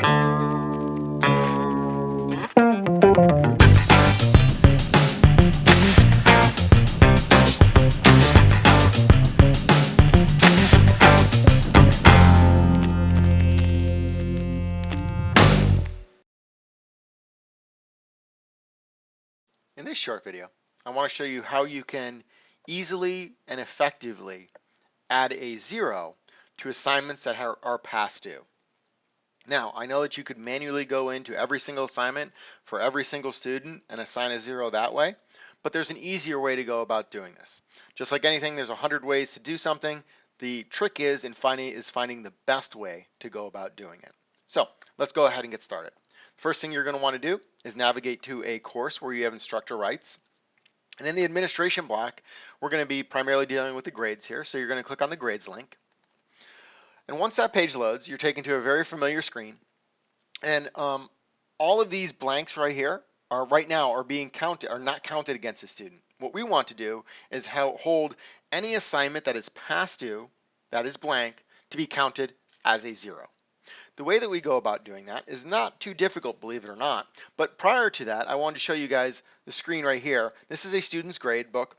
In this short video, I want to show you how you can easily and effectively add a 0 to assignments that are past due. Now, I know that you could manually go into every single assignment for every single student and assign a 0 that way, but there's an easier way to go about doing this. Just like anything, there's 100 ways to do something. The trick is finding the best way to go about doing it. So let's go ahead and get started. First thing you're going to want to do is navigate to a course where you have instructor rights. And in the administration block, we're going to be primarily dealing with the grades here. So you're going to click on the grades link. And once that page loads, you're taken to a very familiar screen. And all of these blanks right here are right now being counted, are not counted against the student. What we want to do is hold any assignment that is past due, that is blank, to be counted as a 0. The way that we go about doing that is not too difficult, believe it or not. But prior to that, I wanted to show you guys the screen right here. This is a student's grade book.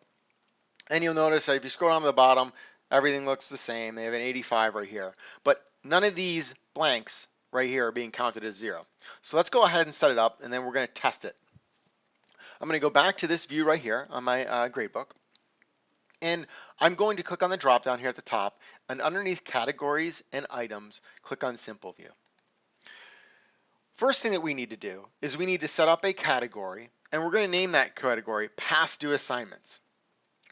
And you'll notice that if you scroll down to the bottom, everything looks the same. They have an 85 right here. But none of these blanks right here are being counted as 0. So let's go ahead and set it up, and then we're going to test it. I'm going to go back to this view right here on my gradebook. And I'm going to click on the drop down here at the top, and underneath categories and items, click on Simple View. First thing that we need to do is we need to set up a category, and we're going to name that category Past Due Assignments.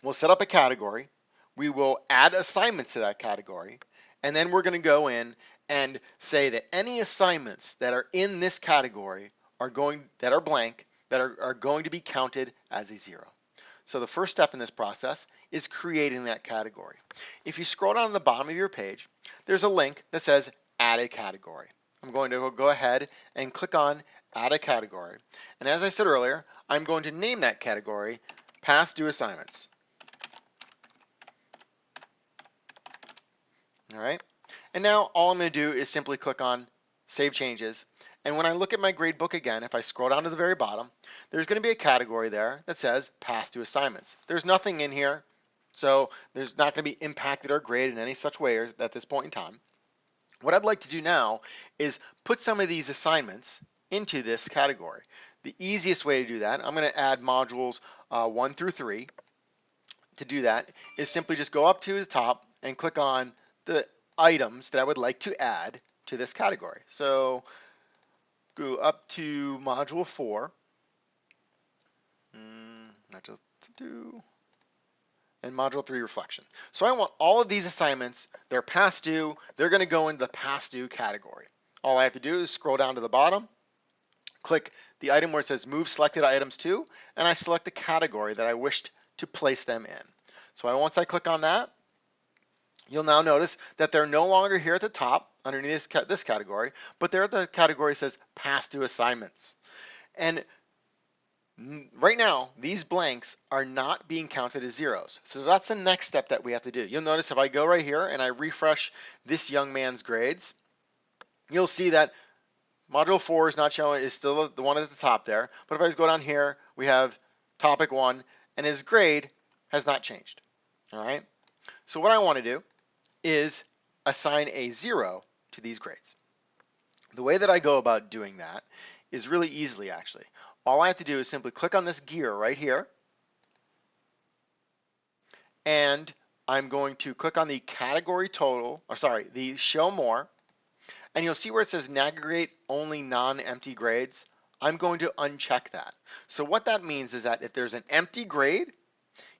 We'll set up a category, we will add assignments to that category, and then we're going to go in and say that any assignments that are in this category are going to be counted as a 0. So the first step in this process is creating that category. If you scroll down to the bottom of your page, there's a link that says Add a Category. I'm going to go ahead and click on Add a Category. And as I said earlier, I'm going to name that category Past Due Assignments. All right. And now all I'm going to do is simply click on Save Changes. And when I look at my grade book again, if I scroll down to the very bottom, there's going to be a category there that says Past Due Assignments. There's nothing in here, so there's not going to be impacted or graded in any such way at this point in time. What I'd like to do now is put some of these assignments into this category. The easiest way to do that, I'm going to add modules 1 through 3. To do that is simply just go up to the top and click on the items that I would like to add to this category. So go up to module 4, and module 3 reflection. So I want all of these assignments, they're past due, they're going to go into the past due category. All I have to do is scroll down to the bottom, click the item where it says move selected items to, and I select the category that I wished to place them in. So once I click on that, you'll now notice that they're no longer here at the top underneath this category, but they're at the category that says past due assignments. And right now, these blanks are not being counted as 0s. So that's the next step that we have to do. You'll notice if I go right here and I refresh this young man's grades, you'll see that module 4 is not showing, is still the one at the top there. But if I just go down here, we have topic 1, and his grade has not changed. All right. So what I want to do is assign a 0 to these grades. The way that I go about doing that is really easily, actually. All I have to do is simply click on this gear right here, and I'm going to click on the category total, or sorry, the show more, and you'll see where it says navigate only non-empty grades. I'm going to uncheck that. So what that means is that if there's an empty grade,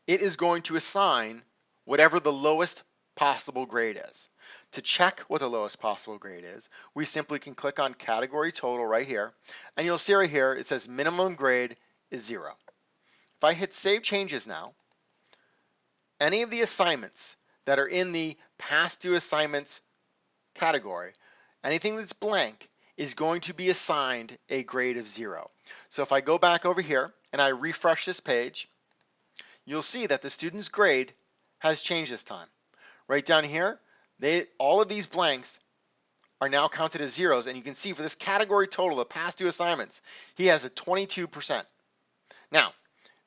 it is going to assign whatever the lowest possible grade is. To check what the lowest possible grade is, we simply can click on category total right here, and you'll see right here it says minimum grade is 0. If I hit save changes now, any of the assignments that are in the past due assignments category, anything that's blank is going to be assigned a grade of 0. So if I go back over here and I refresh this page, you'll see that the student's grade has changed this time. Right down here, all of these blanks are now counted as zeros, and you can see for this category total, the past due assignments, he has a 22%. Now,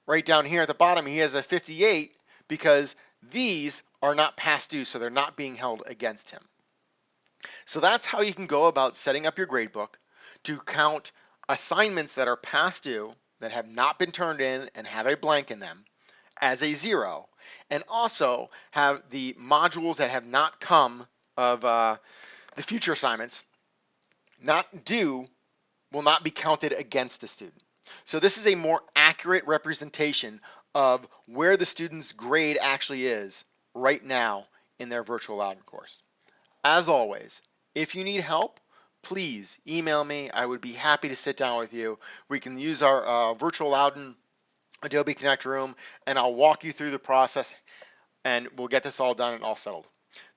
right down here at the bottom, he has a 58 because these are not past due, so they're not being held against him. So that's how you can go about setting up your gradebook to count assignments that are past due, that have not been turned in and have a blank in them, as a zero, and also have the modules that have not come of the future assignments not due will not be counted against the student. So this is a more accurate representation of where the student's grade actually is right now in their virtual Loudoun course. As always, if you need help, please email me. I would be happy to sit down with you. We can use our virtual Loudoun Adobe Connect room, and I'll walk you through the process, and we'll get this all done and all settled.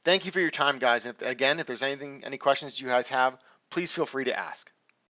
Thank you for your time, guys. And again, if there's any questions you guys have, please feel free to ask.